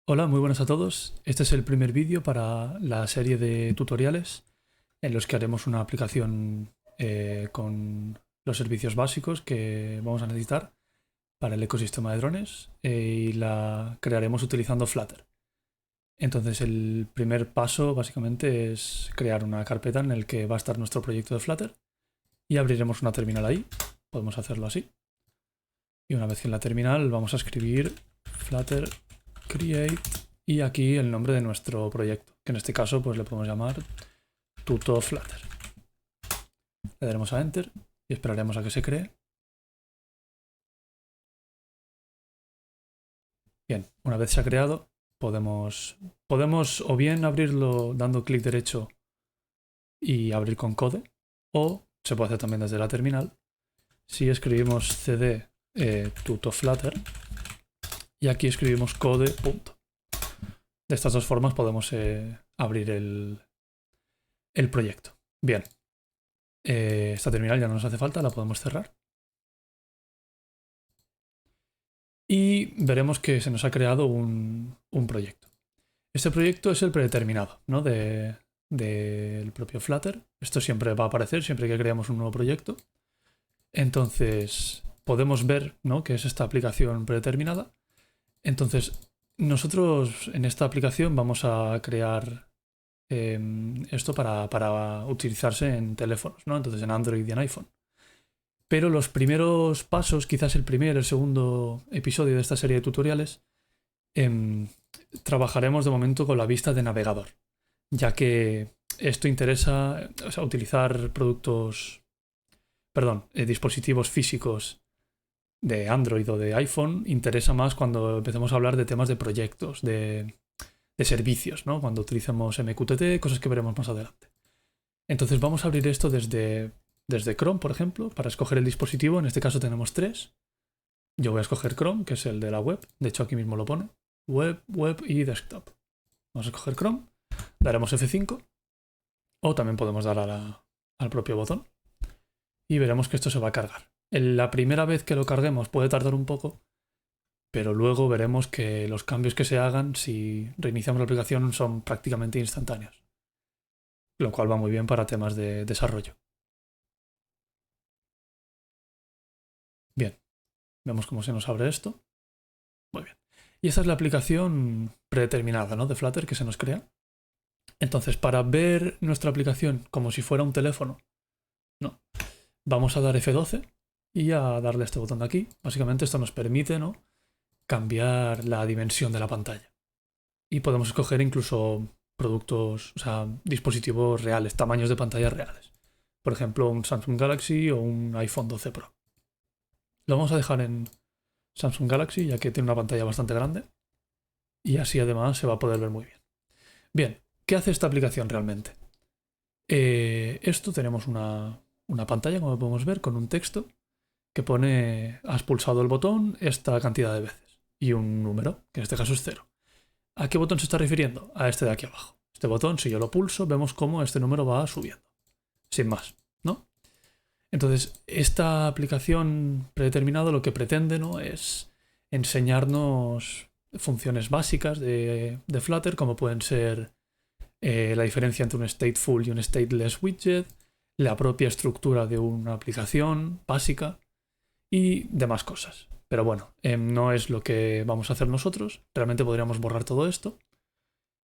Hola, muy buenas a todos. Este es el primer vídeo para la serie de tutoriales en los que haremos una aplicación con los servicios básicos que vamos a necesitar para el ecosistema de drones y la crearemos utilizando Flutter. Entonces el primer paso básicamente es crear una carpeta en el que va a estar nuestro proyecto de Flutter y abriremos una terminal ahí. Podemos hacerlo así. Y una vez que en la terminal vamos a escribir Flutter create y aquí el nombre de nuestro proyecto, que en este caso pues le podemos llamar tutoflutter. Le daremos a enter y esperaremos a que se cree. Bien, una vez se ha creado podemos o bien abrirlo dando clic derecho y abrir con code, o se puede hacer también desde la terminal si escribimos cd tutoflutter y aquí escribimos code punto. De estas dos formas podemos abrir el proyecto. Bien, esta terminal ya no nos hace falta, la podemos cerrar. Y veremos que se nos ha creado un proyecto. Este proyecto es el predeterminado, ¿no? Del propio Flutter. Esto siempre va a aparecer siempre que creamos un nuevo proyecto. Entonces podemos ver, ¿no?, que es esta aplicación predeterminada. Entonces nosotros en esta aplicación vamos a crear esto para utilizarse en teléfonos, ¿no? Entonces en Android y en iPhone. Pero los primeros pasos, quizás el primer, el segundo episodio de esta serie de tutoriales, trabajaremos de momento con la vista de navegador, ya que esto interesa, o sea, utilizar dispositivos físicos de Android o de iPhone interesa más cuando empecemos a hablar de temas de proyectos, de servicios, ¿no? Cuando utilicemos MQTT, cosas que veremos más adelante. Entonces vamos a abrir esto desde Chrome, por ejemplo, para escoger el dispositivo. En este caso tenemos tres. Yo voy a escoger Chrome, que es el de la web. De hecho, aquí mismo lo pone. Web y desktop. Vamos a escoger Chrome. Daremos F5. O también podemos dar al propio botón. Y veremos que esto se va a cargar. La primera vez que lo carguemos puede tardar un poco, pero luego veremos que los cambios que se hagan si reiniciamos la aplicación son prácticamente instantáneos. Lo cual va muy bien para temas de desarrollo. Bien, vemos cómo se nos abre esto. Muy bien. Y esta es la aplicación predeterminada, ¿no?, de Flutter que se nos crea. Entonces, para ver nuestra aplicación como si fuera un teléfono, no, vamos a dar F12 y a darle a este botón de aquí. Básicamente esto nos permite, ¿no?, cambiar la dimensión de la pantalla. Y podemos escoger incluso productos, o sea, dispositivos reales, tamaños de pantallas reales. Por ejemplo, un Samsung Galaxy o un iPhone 12 Pro. Lo vamos a dejar en Samsung Galaxy, ya que tiene una pantalla bastante grande. Y así además se va a poder ver muy bien. Bien, ¿qué hace esta aplicación realmente? Esto tenemos una pantalla, como podemos ver, con un texto que pone has pulsado el botón esta cantidad de veces y un número, que en este caso es 0. ¿A qué botón se está refiriendo? A este de aquí abajo. Este botón, si yo lo pulso, vemos cómo este número va subiendo. Sin más, ¿no? Entonces, esta aplicación predeterminada lo que pretende, ¿no?, es enseñarnos funciones básicas de Flutter, como pueden ser la diferencia entre un stateful y un stateless widget, la propia estructura de una aplicación básica y demás cosas. Pero bueno, no es lo que vamos a hacer nosotros. Realmente podríamos borrar todo esto.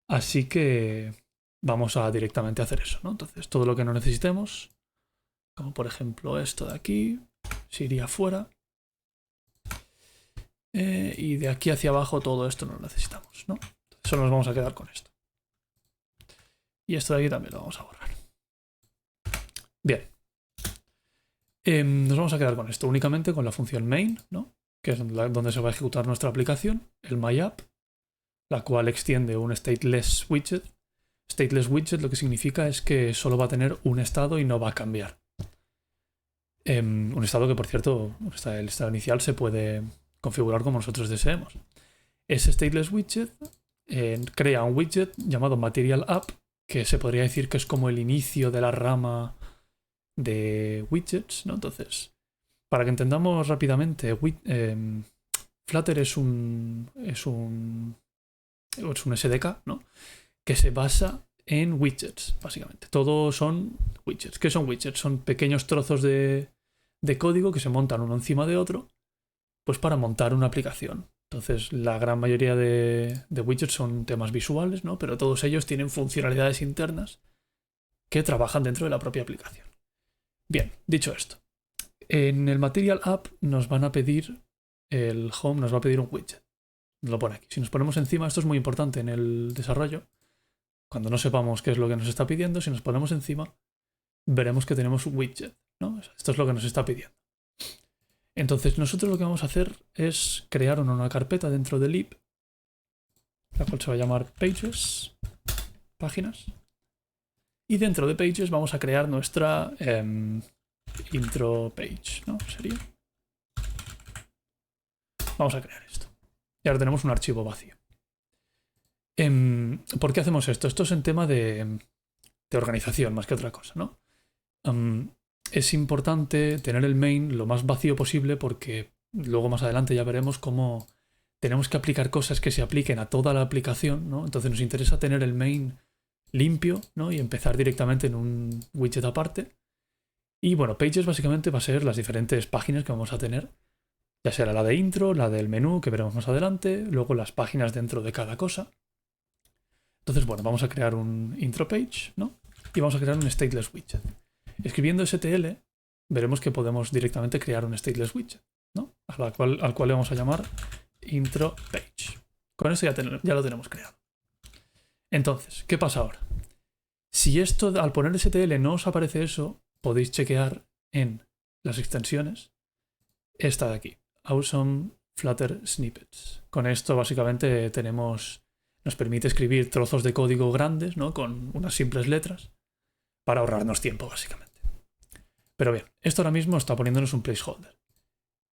Así que vamos a directamente hacer eso, ¿no? Entonces, todo lo que no necesitemos, como por ejemplo esto de aquí, se iría fuera. Y de aquí hacia abajo todo esto no lo necesitamos, ¿no? Solo nos vamos a quedar con esto. Y esto de aquí también lo vamos a borrar. Bien. Nos vamos a quedar con esto, únicamente con la función main, ¿no?, que es donde se va a ejecutar nuestra aplicación, el myapp, la cual extiende un stateless widget. Stateless widget lo que significa es que solo va a tener un estado y no va a cambiar. Un estado que, por cierto, el estado inicial se puede configurar como nosotros deseemos. Ese stateless widget crea un widget llamado material app, que se podría decir que es como el inicio de la rama de widgets, ¿no? Entonces, para que entendamos rápidamente, Flutter es un es un SDK, ¿no? Que se basa en widgets, básicamente. Todos son widgets. ¿Qué son widgets? Son pequeños trozos de código que se montan uno encima de otro, pues para montar una aplicación. Entonces, la gran mayoría de widgets son temas visuales, ¿no? Pero todos ellos tienen funcionalidades internas que trabajan dentro de la propia aplicación. Bien, dicho esto, en el Material App nos van a pedir, el Home nos va a pedir un widget. Nos lo pone aquí. Si nos ponemos encima, esto es muy importante en el desarrollo. Cuando no sepamos qué es lo que nos está pidiendo, si nos ponemos encima, veremos que tenemos un widget, ¿no? Esto es lo que nos está pidiendo. Entonces, nosotros lo que vamos a hacer es crear una carpeta dentro del lib, la cual se va a llamar Pages, páginas. Y dentro de Pages vamos a crear nuestra intro page, ¿no? Sería. Vamos a crear esto. Y ahora tenemos un archivo vacío. ¿Por qué hacemos esto? Esto es en tema de organización más que otra cosa, ¿no? Es importante tener el main lo más vacío posible porque luego más adelante ya veremos cómo tenemos que aplicar cosas que se apliquen a toda la aplicación, ¿no? Entonces nos interesa tener el main limpio, ¿no? Y empezar directamente en un widget aparte. Y bueno, Pages básicamente va a ser las diferentes páginas que vamos a tener, ya sea la de intro, la del menú que veremos más adelante, luego las páginas dentro de cada cosa. Entonces, bueno, vamos a crear un intro page, ¿no? Y vamos a crear un stateless widget. Escribiendo STL, veremos que podemos directamente crear un stateless widget, ¿no? Al cual le vamos a llamar intro page. Con eso ya lo tenemos creado. Entonces, ¿qué pasa ahora? Si esto, al poner STL no os aparece eso, podéis chequear en las extensiones esta de aquí, Awesome Flutter Snippets. Con esto básicamente nos permite escribir trozos de código grandes, ¿no? Con unas simples letras para ahorrarnos tiempo básicamente. Pero bien, esto ahora mismo está poniéndonos un placeholder.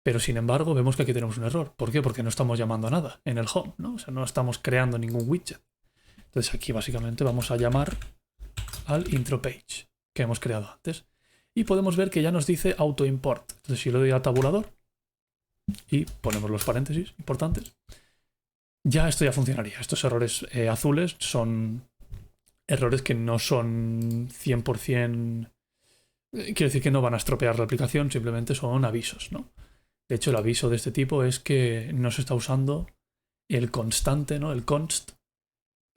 Pero sin embargo vemos que aquí tenemos un error. ¿Por qué? Porque no estamos llamando a nada en el home, ¿no? O sea, no estamos creando ningún widget. Entonces aquí básicamente vamos a llamar al intro page que hemos creado antes. Y podemos ver que ya nos dice auto import. Entonces si le doy a tabulador y ponemos los paréntesis importantes, ya esto ya funcionaría. Estos errores azules son errores que no son 100%... Quiero decir que no van a estropear la aplicación, simplemente son avisos, ¿no? De hecho, el aviso de este tipo es que no se está usando el constante, ¿no? El const,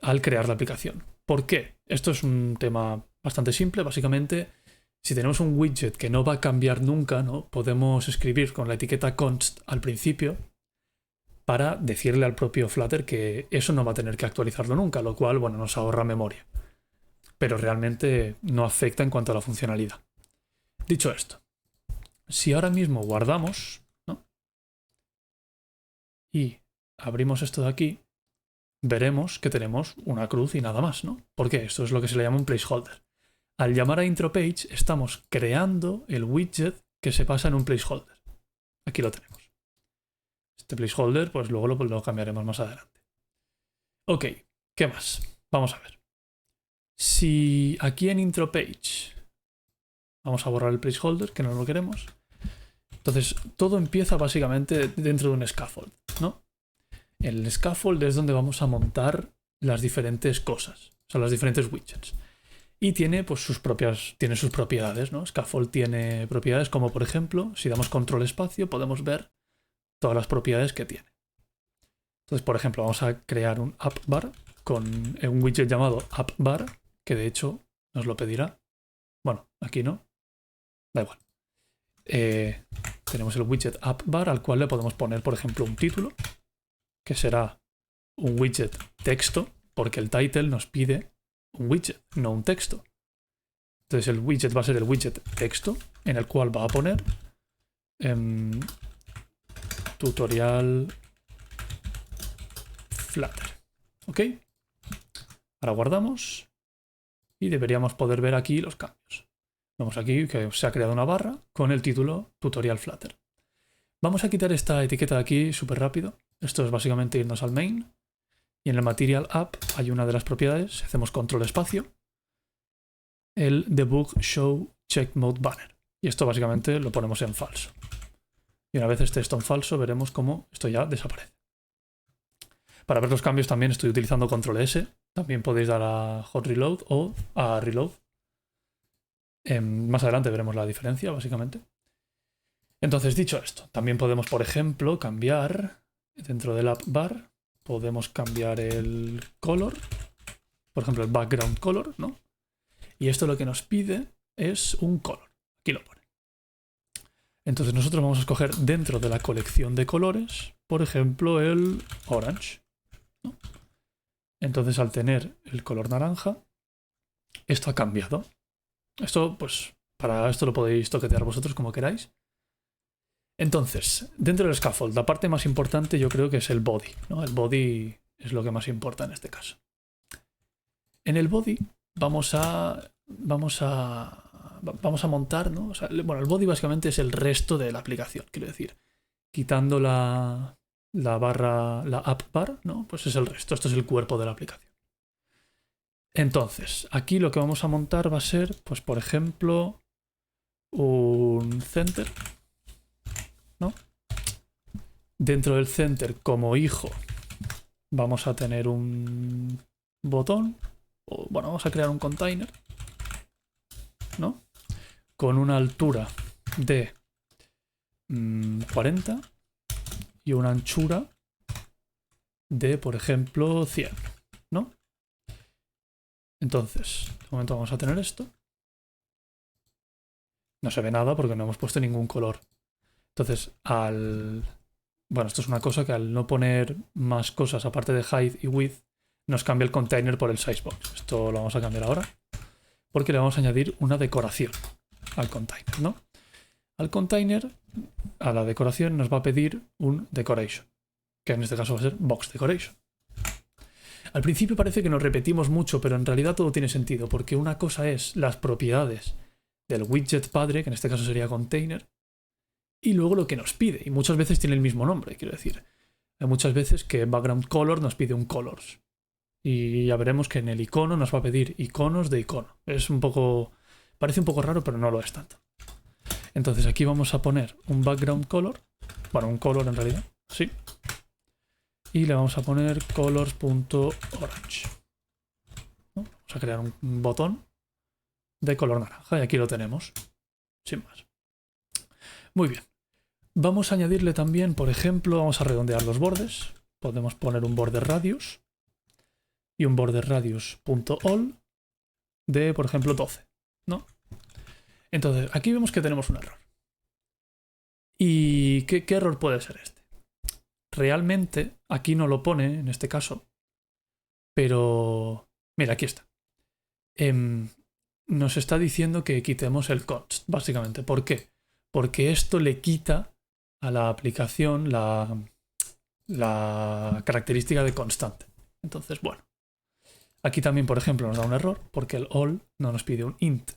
al crear la aplicación. ¿Por qué? Esto es un tema bastante simple. Básicamente, si tenemos un widget que no va a cambiar nunca, ¿no? Podemos escribir con la etiqueta const al principio para decirle al propio Flutter que eso no va a tener que actualizarlo nunca, lo cual, bueno, nos ahorra memoria. Pero realmente no afecta en cuanto a la funcionalidad. Dicho esto, si ahora mismo guardamos, ¿no? Y abrimos esto de aquí, veremos que tenemos una cruz y nada más, ¿no? ¿Por qué? Esto es lo que se le llama un placeholder. Al llamar a intro page estamos creando el widget que se pasa en un placeholder. Aquí lo tenemos. Este placeholder, pues luego lo cambiaremos más adelante. Ok, ¿qué más? Vamos a ver. Si aquí en intro page vamos a borrar el placeholder, que no lo queremos. Entonces, todo empieza básicamente dentro de un scaffold, ¿no? El scaffold es donde vamos a montar las diferentes cosas, o sea, las diferentes widgets. Y tiene pues sus propiedades, ¿no? Scaffold tiene propiedades como, por ejemplo, si damos control espacio, podemos ver todas las propiedades que tiene. Entonces, por ejemplo, vamos a crear un app bar con un widget llamado app bar, que de hecho nos lo pedirá. Bueno, aquí no. Da igual. Tenemos el widget app bar al cual le podemos poner, por ejemplo, un título, que será un widget texto, porque el title nos pide un widget, no un texto. Entonces el widget va a ser el widget texto, en el cual va a poner tutorial Flutter. ¿Ok? Ahora guardamos y deberíamos poder ver aquí los cambios. Vemos aquí que se ha creado una barra con el título Tutorial Flutter. Vamos a quitar esta etiqueta de aquí súper rápido. Esto es básicamente irnos al main. Y en el Material App hay una de las propiedades. Si hacemos control espacio, el debug show check mode banner. Y esto básicamente lo ponemos en falso. Y una vez esté esto en falso, veremos cómo esto ya desaparece. Para ver los cambios también estoy utilizando control S. También podéis dar a hot reload o a reload. Más adelante veremos la diferencia, básicamente. Entonces, dicho esto, también podemos, por ejemplo, cambiar dentro del app bar, podemos cambiar el color, por ejemplo, el background color, ¿no? Y esto lo que nos pide es un color. Aquí lo pone. Entonces nosotros vamos a escoger dentro de la colección de colores, por ejemplo, el orange, ¿no? Entonces al tener el color naranja, esto ha cambiado. Esto, pues, para esto lo podéis toquetear vosotros como queráis. Entonces, dentro del scaffold, la parte más importante yo creo que es el body, ¿no? El body es lo que más importa en este caso. En el body vamos a montar, ¿no? O sea, bueno, el body básicamente es el resto de la aplicación, quiero decir. Quitando la barra, la app bar, ¿no? Pues es el resto, esto es el cuerpo de la aplicación. Entonces, aquí lo que vamos a montar va a ser, pues por ejemplo, un center, ¿no? Dentro del center, como hijo, vamos a tener un botón, o bueno, vamos a crear un container, ¿no? Con una altura de 40 y una anchura de, por ejemplo, 100, ¿no? Entonces, de momento vamos a tener esto. No se ve nada porque no hemos puesto ningún color. Entonces, bueno, esto es una cosa que al no poner más cosas aparte de height y width, nos cambia el container por el sizebox. Esto lo vamos a cambiar ahora porque le vamos a añadir una decoración al container, ¿no? Al container, a la decoración nos va a pedir un decoration, que en este caso va a ser box decoration. Al principio parece que nos repetimos mucho, pero en realidad todo tiene sentido, porque una cosa es las propiedades del widget padre, que en este caso sería container, y luego lo que nos pide, y muchas veces tiene el mismo nombre, quiero decir. Hay muchas veces que background color nos pide un colors, y ya veremos que en el icono nos va a pedir iconos de icono. Es un poco... parece un poco raro, pero no lo es tanto. Entonces aquí vamos a poner un background color, bueno, un color en realidad, sí. Y le vamos a poner colors.orange. ¿No? Vamos a crear un botón de color naranja y aquí lo tenemos, sin más. Muy bien. Vamos a añadirle también, por ejemplo, vamos a redondear los bordes. Podemos poner un border radius y un border radius.all de, por ejemplo, 12, ¿no? Entonces, aquí vemos que tenemos un error. ¿Y qué error puede ser este? Realmente, aquí no lo pone, en este caso, pero... mira, aquí está. Nos está diciendo que quitemos el const, básicamente. ¿Por qué? Porque esto le quita a la aplicación la característica de constante. Entonces, bueno. Aquí también, por ejemplo, nos da un error, porque el all no nos pide un int,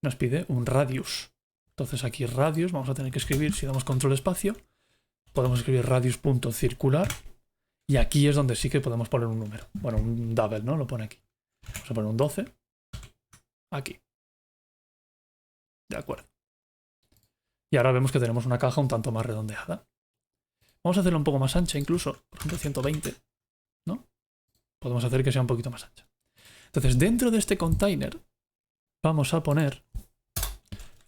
nos pide un radius. Entonces aquí radius, vamos a tener que escribir, si damos control espacio, podemos escribir radius.circular, y aquí es donde sí que podemos poner un número. Bueno, un double, ¿no? Lo pone aquí. Vamos a poner un 12. Aquí. De acuerdo. Y ahora vemos que tenemos una caja un tanto más redondeada. Vamos a hacerla un poco más ancha incluso, por ejemplo 120, ¿no? Podemos hacer que sea un poquito más ancha. Entonces, dentro de este container vamos a poner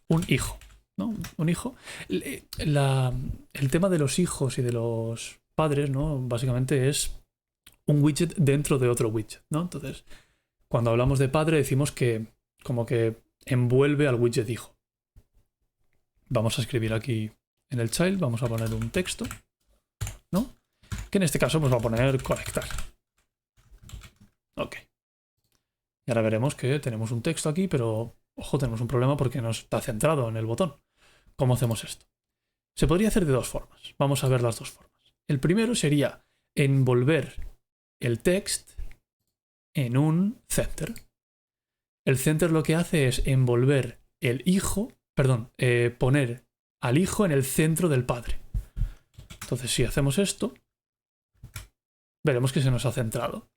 un hijo, ¿no? Un hijo. El tema de los hijos y de los padres, ¿no? Básicamente es un widget dentro de otro widget, ¿no? Entonces, cuando hablamos de padre decimos que como que envuelve al widget hijo. Vamos a escribir aquí en el child, vamos a poner un texto, ¿no? Que en este caso pues va a poner conectar. Ok. Y ahora veremos que tenemos un texto aquí, pero ojo, tenemos un problema porque no está centrado en el botón. ¿Cómo hacemos esto? Se podría hacer de dos formas. Vamos a ver las dos formas. El primero sería envolver el text en un center. El center lo que hace es envolver el hijo, poner al hijo en el centro del padre. Entonces, si hacemos esto, veremos que se nos ha centrado.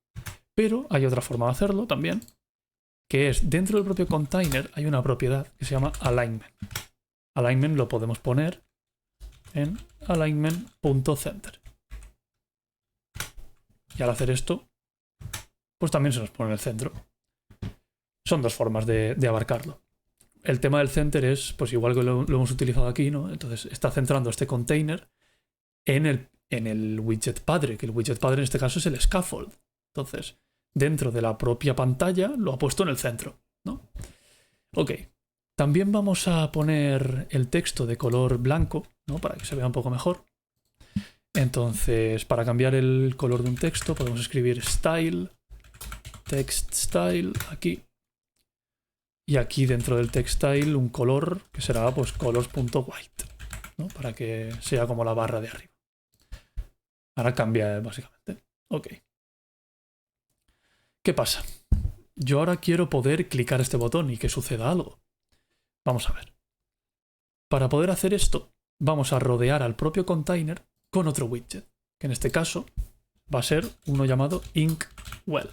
Pero hay otra forma de hacerlo también, que es dentro del propio container hay una propiedad que se llama alignment. Alignment lo podemos poner en alignment.center. Y al hacer esto, pues también se nos pone en el centro. Son dos formas de abarcarlo. El tema del center es, pues igual que lo hemos utilizado aquí, ¿no? Entonces está centrando este container en el widget padre, que el widget padre en este caso es el scaffold. Entonces, dentro de la propia pantalla lo ha puesto en el centro, ¿no? Ok. También vamos a poner el texto de color blanco, ¿no? Para que se vea un poco mejor. Entonces, para cambiar el color de un texto, podemos escribir style, text style, aquí. Y aquí dentro del text style un color que será pues colors.white, ¿no? Para que sea como la barra de arriba. Ahora cambia básicamente. Ok. ¿Qué pasa? Yo ahora quiero poder clicar este botón y que suceda algo. Vamos a ver. Para poder hacer esto, vamos a rodear al propio container con otro widget, que en este caso va a ser uno llamado Inkwell.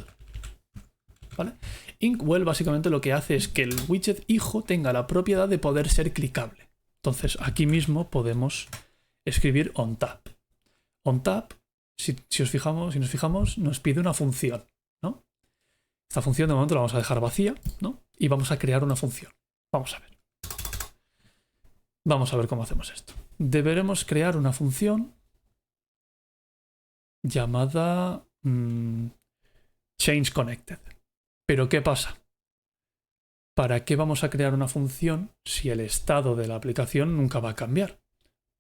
¿Vale? Inkwell básicamente lo que hace es que el widget hijo tenga la propiedad de poder ser clicable. Entonces aquí mismo podemos escribir onTap. OnTap, si nos fijamos, nos pide una función, ¿no? Esta función de momento la vamos a dejar vacía, ¿no? Y vamos a crear una función. Vamos a ver. Vamos a ver cómo hacemos esto. Deberemos crear una función llamada changeConnected. Pero ¿qué pasa? ¿Para qué vamos a crear una función si el estado de la aplicación nunca va a cambiar?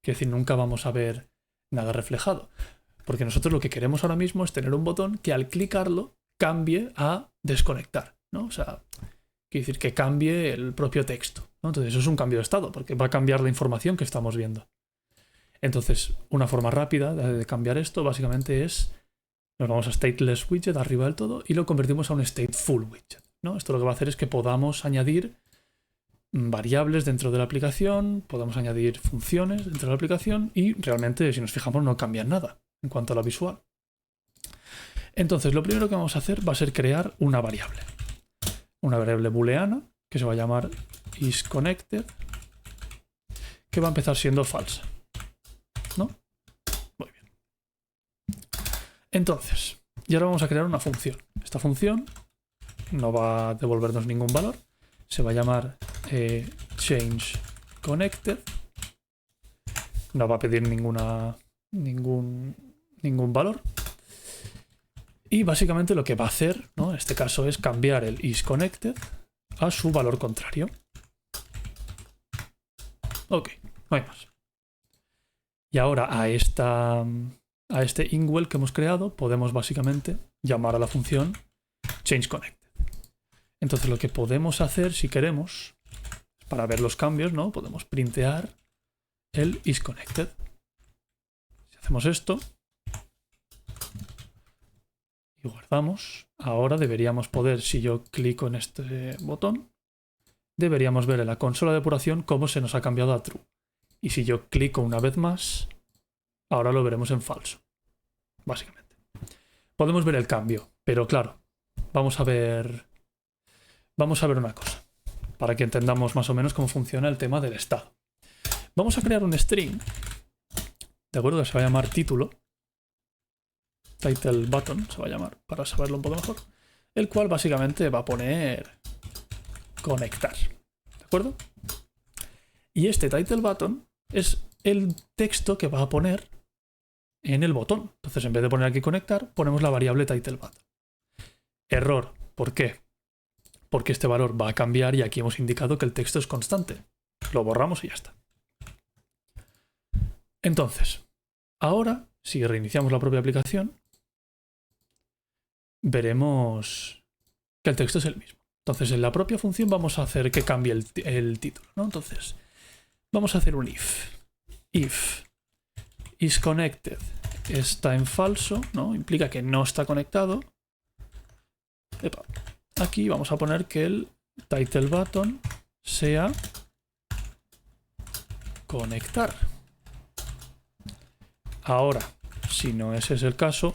Es decir, nunca vamos a ver nada reflejado. Porque nosotros lo que queremos ahora mismo es tener un botón que al clicarlo cambie a desconectar, ¿no? O sea, quiere decir que cambie el propio texto, ¿no? Entonces eso es un cambio de estado, porque va a cambiar la información que estamos viendo. Entonces, una forma rápida de cambiar esto básicamente es, nos vamos a stateless widget arriba del todo y lo convertimos a un stateful widget, ¿no? Esto lo que va a hacer es que podamos añadir variables dentro de la aplicación, podamos añadir funciones dentro de la aplicación y realmente, si nos fijamos, no cambia nada en cuanto a la visual. Entonces, lo primero que vamos a hacer va a ser crear una variable booleana que se va a llamar isConnected, que va a empezar siendo falsa, ¿no? Muy bien. Entonces, y ahora vamos a crear una función. Esta función no va a devolvernos ningún valor, se va a llamar changeConnected, no va a pedir ningún valor. Y básicamente lo que va a hacer, ¿no? En este caso es cambiar el isConnected a su valor contrario. Ok, no hay más. Y ahora a este Inkwell que hemos creado podemos básicamente llamar a la función changeConnected. Entonces lo que podemos hacer si queremos, para ver los cambios, ¿no? Podemos printear el isConnected. Si hacemos esto y guardamos, ahora deberíamos poder, si yo clico en este botón, deberíamos ver en la consola de depuración cómo se nos ha cambiado a true. Y si yo clico una vez más, ahora lo veremos en falso, básicamente. Podemos ver el cambio, pero claro, vamos a ver una cosa, para que entendamos más o menos cómo funciona el tema del estado. Vamos a crear un string, ¿de acuerdo? Que se va a llamar título. Title button se va a llamar, para saberlo un poco mejor. El cual básicamente va a poner conectar, ¿de acuerdo? Y este title button es el texto que va a poner en el botón. Entonces, en vez de poner aquí conectar, ponemos la variable title button. Error. ¿Por qué? Porque este valor va a cambiar y aquí hemos indicado que el texto es constante. Lo borramos y ya está. Entonces, ahora, si reiniciamos la propia aplicación, veremos que el texto es el mismo. Entonces, en la propia función vamos a hacer que cambie el título, ¿no? Entonces, vamos a hacer un if. If isConnected está en falso, ¿no? Implica que no está conectado. Epa. Aquí vamos a poner que el title button sea conectar. Ahora, si no ese es el caso,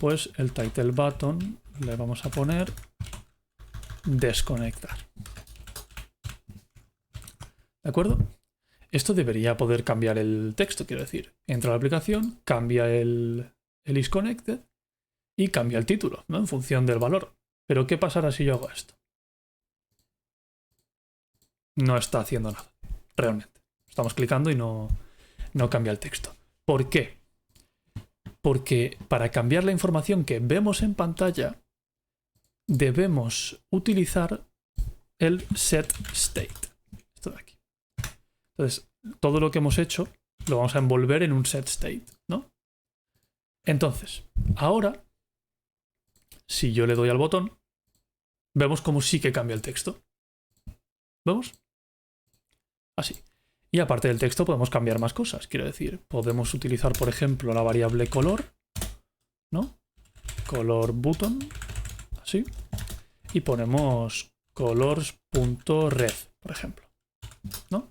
pues el title button le vamos a poner desconectar. ¿De acuerdo? Esto debería poder cambiar el texto, quiero decir. Entra a la aplicación, cambia el isConnected y cambia el título, ¿no? En función del valor. Pero ¿qué pasará si yo hago esto? No está haciendo nada, realmente. Estamos clicando y no cambia el texto. ¿Por qué? Porque para cambiar la información que vemos en pantalla, debemos utilizar el setState. Esto de aquí. Entonces, todo lo que hemos hecho lo vamos a envolver en un setState, ¿no? Entonces, ahora, si yo le doy al botón, vemos como sí que cambia el texto. ¿Vemos? Así. Y aparte del texto podemos cambiar más cosas. Quiero decir, podemos utilizar, por ejemplo, la variable color, ¿no? Color button, así. Y ponemos colors.red, por ejemplo, ¿no?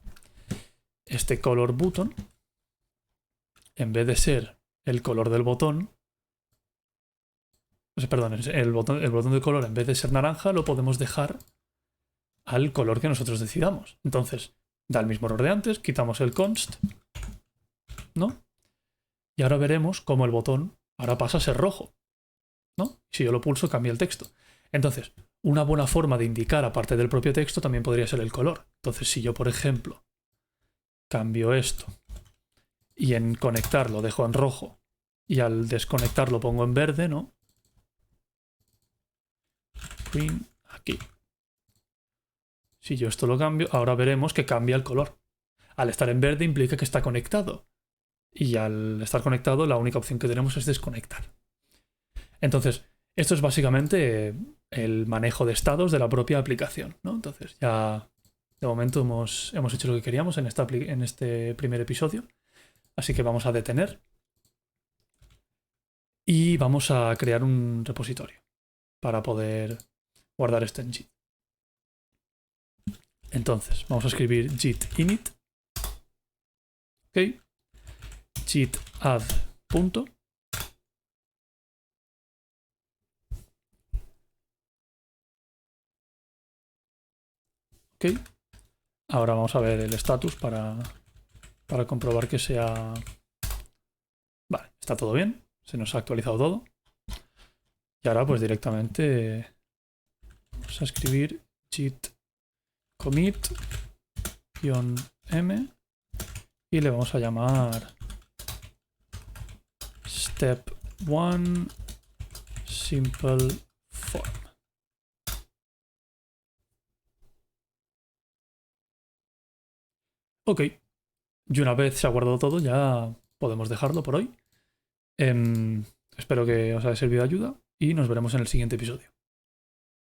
Este color button, en vez de ser el color del botón, perdón, el botón de color, en vez de ser naranja, lo podemos dejar al color que nosotros decidamos. Entonces, da el mismo error de antes, quitamos el const, ¿no? Y ahora veremos cómo el botón ahora pasa a ser rojo, ¿no? Si yo lo pulso, cambia el texto. Entonces, una buena forma de indicar, aparte del propio texto, también podría ser el color. Entonces, si yo, por ejemplo, cambio esto y en conectar lo dejo en rojo y al desconectar lo pongo en verde, ¿no? Green, aquí. Si yo esto lo cambio, ahora veremos que cambia el color. Al estar en verde implica que está conectado. Y al estar conectado, la única opción que tenemos es desconectar. Entonces, esto es básicamente el manejo de estados de la propia aplicación, ¿no? Entonces, ya de momento hemos hecho lo que queríamos en este primer episodio. Así que vamos a detener. Y vamos a crear un repositorio para poder guardar esto en Git. Entonces, vamos a escribir git init. Ok. Git add punto. Ok. Ahora vamos a ver el status para comprobar que sea... Vale, está todo bien. Se nos ha actualizado todo. Y ahora pues directamente vamos a escribir git commit -m y le vamos a llamar step 1 simple form. Ok, y una vez se ha guardado todo ya podemos dejarlo por hoy. Espero que os haya servido de ayuda y nos veremos en el siguiente episodio.